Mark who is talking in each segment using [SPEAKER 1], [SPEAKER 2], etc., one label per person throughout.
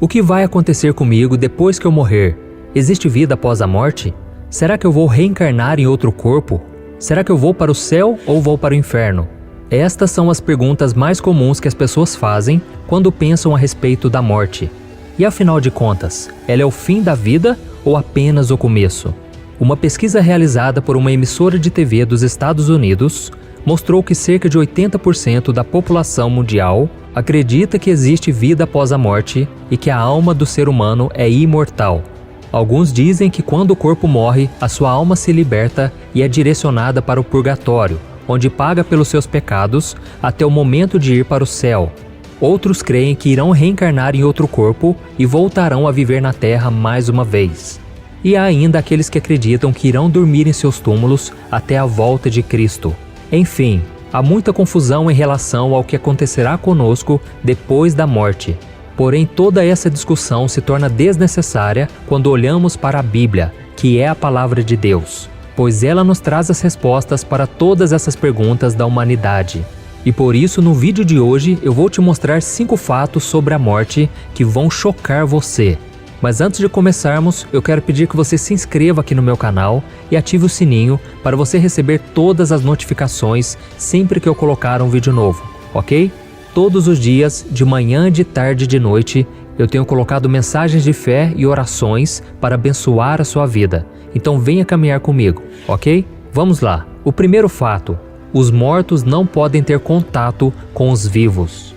[SPEAKER 1] O que vai acontecer comigo depois que eu morrer? Existe vida após a morte? Será que eu vou reencarnar em outro corpo? Será que eu vou para o céu ou vou para o inferno? Estas são as perguntas mais comuns que as pessoas fazem quando pensam a respeito da morte. E afinal de contas, ela é o fim da vida ou apenas o começo? Uma pesquisa realizada por uma emissora de TV dos Estados Unidos mostrou que cerca de 80% da população mundial acredita que existe vida após a morte e que a alma do ser humano é imortal. Alguns dizem que quando o corpo morre, a sua alma se liberta e é direcionada para o purgatório, onde paga pelos seus pecados até o momento de ir para o céu. Outros creem que irão reencarnar em outro corpo e voltarão a viver na Terra mais uma vez. E há ainda aqueles que acreditam que irão dormir em seus túmulos até a volta de Cristo. Enfim, há muita confusão em relação ao que acontecerá conosco depois da morte. Porém, toda essa discussão se torna desnecessária quando olhamos para a Bíblia, que é a palavra de Deus, pois ela nos traz as respostas para todas essas perguntas da humanidade. E por isso, no vídeo de hoje, eu vou te mostrar 5 fatos sobre a morte que vão chocar você. Mas antes de começarmos, eu quero pedir que você se inscreva aqui no meu canal e ative o sininho para você receber todas as notificações sempre que eu colocar um vídeo novo, ok? Todos os dias, de manhã, de tarde e de noite, eu tenho colocado mensagens de fé e orações para abençoar a sua vida. Então venha caminhar comigo, ok? Vamos lá. O primeiro fato: os mortos não podem ter contato com os vivos.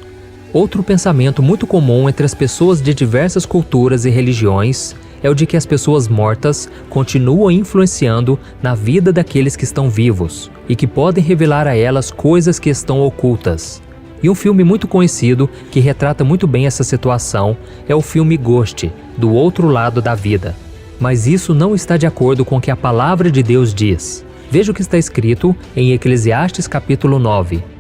[SPEAKER 1] Outro pensamento muito comum entre as pessoas de diversas culturas e religiões é o de que as pessoas mortas continuam influenciando na vida daqueles que estão vivos e que podem revelar a elas coisas que estão ocultas. E um filme muito conhecido que retrata muito bem essa situação é o filme Ghost, Do Outro Lado da Vida. Mas isso não está de acordo com o que a palavra de Deus diz. Veja o que está escrito em Eclesiastes capítulo 9.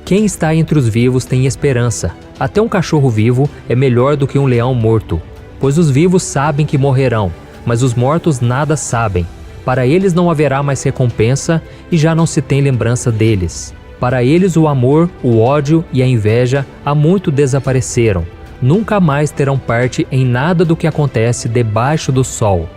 [SPEAKER 1] Quem está entre os vivos tem esperança. Até um cachorro vivo é melhor do que um leão morto. Pois os vivos sabem que morrerão, mas os mortos nada sabem. Para eles não haverá mais recompensa e já não se tem lembrança deles. Para eles o amor, o ódio e a inveja há muito desapareceram. Nunca mais terão parte em nada do que acontece debaixo do sol.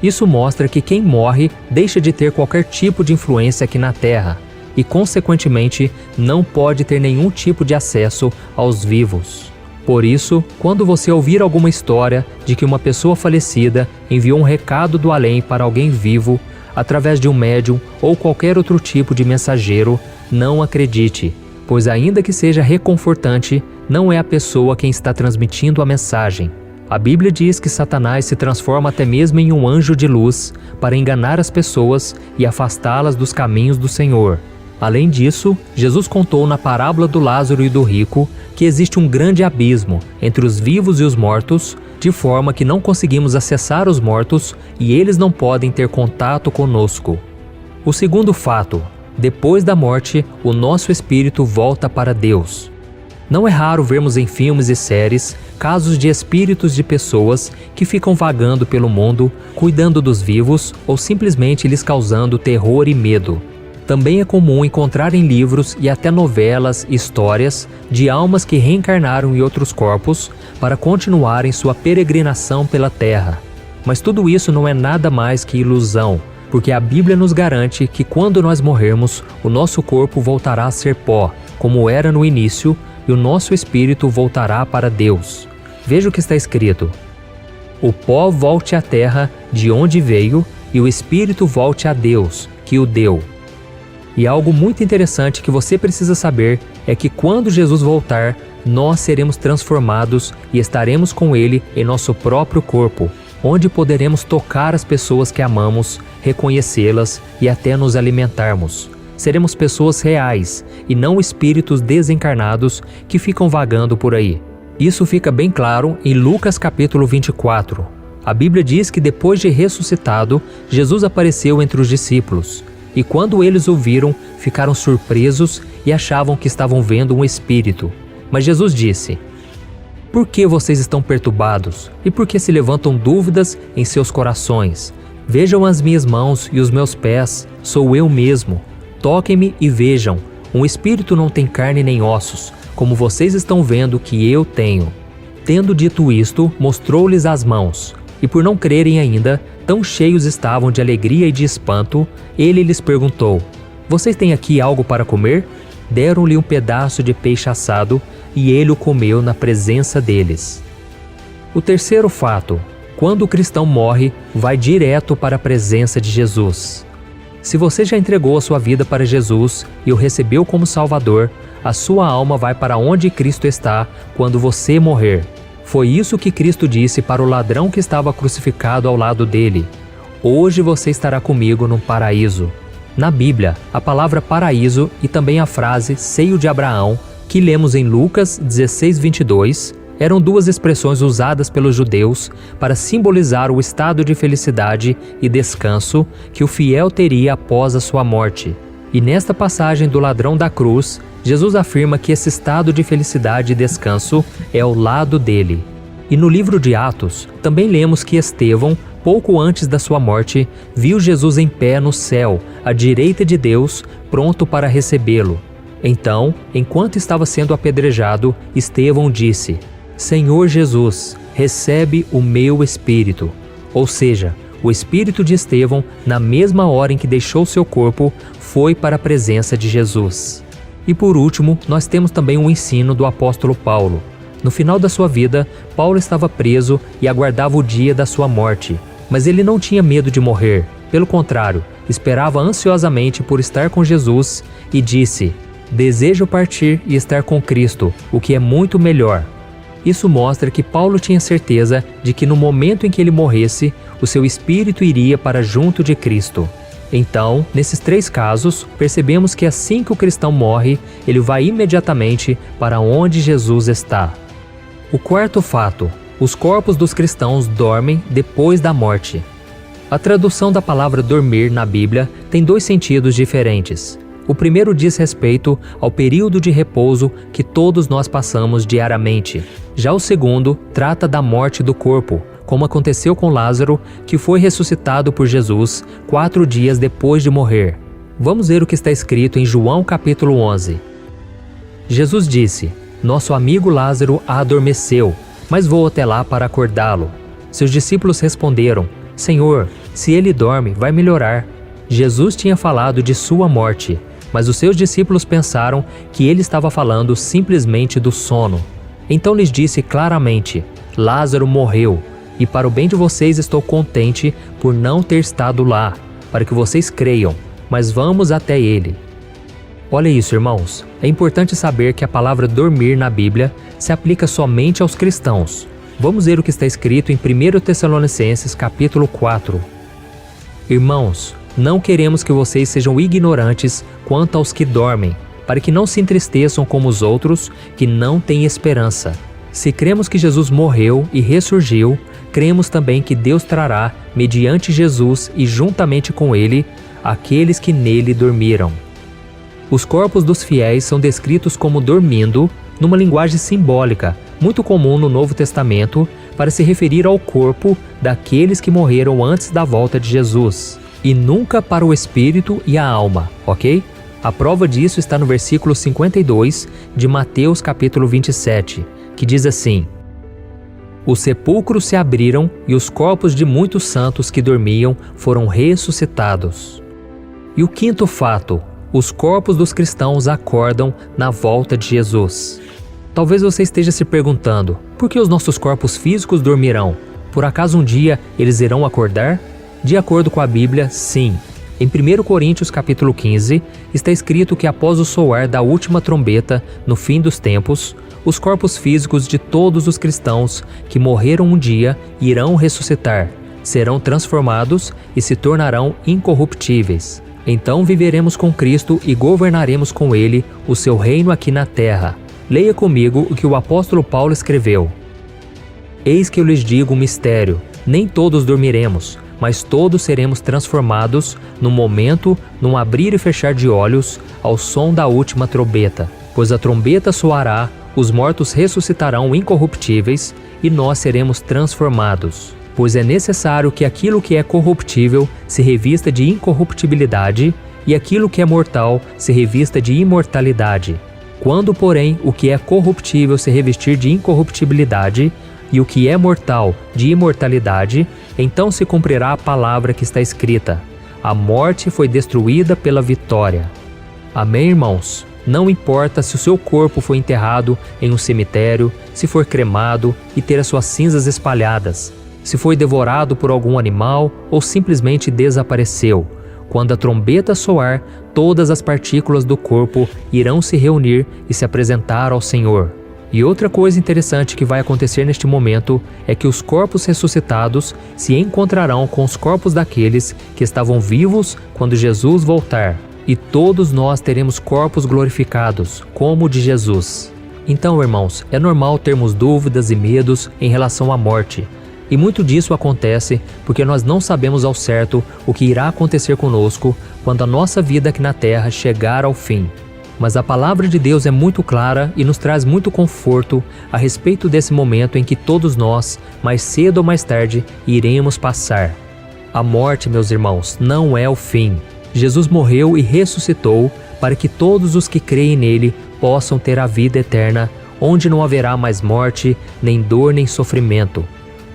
[SPEAKER 1] Isso mostra que quem morre deixa de ter qualquer tipo de influência aqui na Terra e, consequentemente, não pode ter nenhum tipo de acesso aos vivos. Por isso, quando você ouvir alguma história de que uma pessoa falecida enviou um recado do além para alguém vivo, através de um médium ou qualquer outro tipo de mensageiro, não acredite, pois ainda que seja reconfortante, não é a pessoa quem está transmitindo a mensagem. A Bíblia diz que Satanás se transforma até mesmo em um anjo de luz para enganar as pessoas e afastá-las dos caminhos do Senhor. Além disso, Jesus contou na parábola do Lázaro e do rico que existe um grande abismo entre os vivos e os mortos, de forma que não conseguimos acessar os mortos e eles não podem ter contato conosco. O segundo fato: depois da morte, o nosso espírito volta para Deus. Não é raro vermos em filmes e séries casos de espíritos de pessoas que ficam vagando pelo mundo, cuidando dos vivos ou simplesmente lhes causando terror e medo. Também é comum encontrar em livros e até novelas histórias de almas que reencarnaram em outros corpos para continuarem sua peregrinação pela Terra. Mas tudo isso não é nada mais que ilusão, porque a Bíblia nos garante que quando nós morrermos, o nosso corpo voltará a ser pó, como era no início, e o nosso espírito voltará para Deus. Veja o que está escrito: o pó volte à terra de onde veio, e o espírito volte a Deus, que o deu. E algo muito interessante que você precisa saber é que quando Jesus voltar, nós seremos transformados e estaremos com Ele em nosso próprio corpo, onde poderemos tocar as pessoas que amamos, reconhecê-las e até nos alimentarmos. Seremos pessoas reais e não espíritos desencarnados que ficam vagando por aí. Isso fica bem claro em Lucas capítulo 24. A Bíblia diz que depois de ressuscitado, Jesus apareceu entre os discípulos. E quando eles o viram, ficaram surpresos e achavam que estavam vendo um espírito. Mas Jesus disse: por que vocês estão perturbados? E por que se levantam dúvidas em seus corações? Vejam as minhas mãos e os meus pés, sou eu mesmo. Toquem-me e vejam, um espírito não tem carne nem ossos, como vocês estão vendo que eu tenho. Tendo dito isto, mostrou-lhes as mãos. E por não crerem ainda, tão cheios estavam de alegria e de espanto, ele lhes perguntou: Vocês têm aqui algo para comer? Deram-lhe um pedaço de peixe assado, e ele o comeu na presença deles. O terceiro fato: quando o cristão morre, vai direto para a presença de Jesus. Se você já entregou a sua vida para Jesus e o recebeu como Salvador, a sua alma vai para onde Cristo está quando você morrer. Foi isso que Cristo disse para o ladrão que estava crucificado ao lado dele: Hoje você estará comigo no paraíso. Na Bíblia, a palavra paraíso e também a frase seio de Abraão, que lemos em Lucas 16:22, eram duas expressões usadas pelos judeus para simbolizar o estado de felicidade e descanso que o fiel teria após a sua morte. E nesta passagem do ladrão da cruz, Jesus afirma que esse estado de felicidade e descanso é ao lado dele. E no livro de Atos, também lemos que Estevão, pouco antes da sua morte, viu Jesus em pé no céu, à direita de Deus, pronto para recebê-lo. Então, enquanto estava sendo apedrejado, Estevão disse: Senhor Jesus, recebe o meu espírito. Ou seja, o espírito de Estevão, na mesma hora em que deixou seu corpo, foi para a presença de Jesus. E por último, nós temos também um ensino do apóstolo Paulo. No final da sua vida, Paulo estava preso e aguardava o dia da sua morte. Mas ele não tinha medo de morrer. Pelo contrário, esperava ansiosamente por estar com Jesus e disse: Desejo partir e estar com Cristo, o que é muito melhor. Isso mostra que Paulo tinha certeza de que no momento em que ele morresse, o seu espírito iria para junto de Cristo. Então, nesses três casos, percebemos que assim que o cristão morre, ele vai imediatamente para onde Jesus está. O quarto fato: os corpos dos cristãos dormem depois da morte. A tradução da palavra dormir na Bíblia tem dois sentidos diferentes. O primeiro diz respeito ao período de repouso que todos nós passamos diariamente. Já o segundo trata da morte do corpo, como aconteceu com Lázaro, que foi ressuscitado por Jesus 4 dias depois de morrer. Vamos ver o que está escrito em João capítulo 11. Jesus disse: Nosso amigo Lázaro adormeceu, mas vou até lá para acordá-lo. Seus discípulos responderam: Senhor, se ele dorme, vai melhorar. Jesus tinha falado de sua morte, mas os seus discípulos pensaram que ele estava falando simplesmente do sono. Então lhes disse claramente: Lázaro morreu, e para o bem de vocês estou contente por não ter estado lá, para que vocês creiam, mas vamos até ele. Olha isso, irmãos. É importante saber que a palavra dormir na Bíblia se aplica somente aos cristãos. Vamos ver o que está escrito em 1 Tessalonicenses capítulo 4. Irmãos, não queremos que vocês sejam ignorantes quanto aos que dormem, para que não se entristeçam como os outros que não têm esperança. Se cremos que Jesus morreu e ressurgiu, cremos também que Deus trará, mediante Jesus e juntamente com ele, aqueles que nele dormiram. Os corpos dos fiéis são descritos como dormindo, numa linguagem simbólica, muito comum no Novo Testamento, para se referir ao corpo daqueles que morreram antes da volta de Jesus, e nunca para o espírito e a alma, ok? A prova disso está no versículo 52 de Mateus capítulo 27, que diz assim: Os sepulcros se abriram e os corpos de muitos santos que dormiam foram ressuscitados. E o quinto fato: os corpos dos cristãos acordam na volta de Jesus. Talvez você esteja se perguntando: por que os nossos corpos físicos dormirão? Por acaso um dia eles irão acordar? De acordo com a Bíblia, sim. Em 1 Coríntios capítulo 15, está escrito que após o soar da última trombeta, no fim dos tempos, os corpos físicos de todos os cristãos que morreram um dia irão ressuscitar, serão transformados e se tornarão incorruptíveis. Então viveremos com Cristo e governaremos com Ele o seu reino aqui na terra. Leia comigo o que o apóstolo Paulo escreveu. Eis que eu lhes digo um mistério: nem todos dormiremos, mas todos seremos transformados num momento, num abrir e fechar de olhos, ao som da última trombeta. Pois a trombeta soará, os mortos ressuscitarão incorruptíveis e nós seremos transformados. Pois é necessário que aquilo que é corruptível se revista de incorruptibilidade e aquilo que é mortal se revista de imortalidade. Quando, porém, o que é corruptível se revestir de incorruptibilidade, e o que é mortal de imortalidade, então se cumprirá a palavra que está escrita: a morte foi destruída pela vitória. Amém, irmãos? Não importa se o seu corpo foi enterrado em um cemitério, se for cremado e ter as suas cinzas espalhadas, se foi devorado por algum animal ou simplesmente desapareceu. Quando a trombeta soar, todas as partículas do corpo irão se reunir e se apresentar ao Senhor. E outra coisa interessante que vai acontecer neste momento é que os corpos ressuscitados se encontrarão com os corpos daqueles que estavam vivos quando Jesus voltar. E todos nós teremos corpos glorificados, como o de Jesus. Então, irmãos, é normal termos dúvidas e medos em relação à morte. E muito disso acontece porque nós não sabemos ao certo o que irá acontecer conosco quando a nossa vida aqui na Terra chegar ao fim. Mas a palavra de Deus é muito clara e nos traz muito conforto a respeito desse momento em que todos nós, mais cedo ou mais tarde, iremos passar. A morte, meus irmãos, não é o fim. Jesus morreu e ressuscitou para que todos os que creem nele possam ter a vida eterna, onde não haverá mais morte, nem dor, nem sofrimento.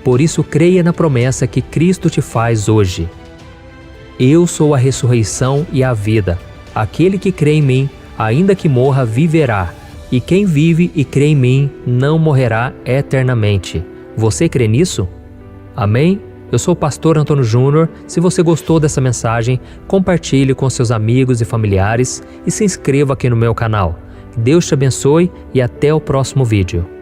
[SPEAKER 1] Por isso, creia na promessa que Cristo te faz hoje. Eu sou a ressurreição e a vida. Aquele que crê em mim, ainda que morra, viverá. E quem vive e crê em mim, não morrerá eternamente. Você crê nisso? Amém? Eu sou o pastor Antônio Júnior. Se você gostou dessa mensagem, compartilhe com seus amigos e familiares e se inscreva aqui no meu canal. Deus te abençoe e até o próximo vídeo.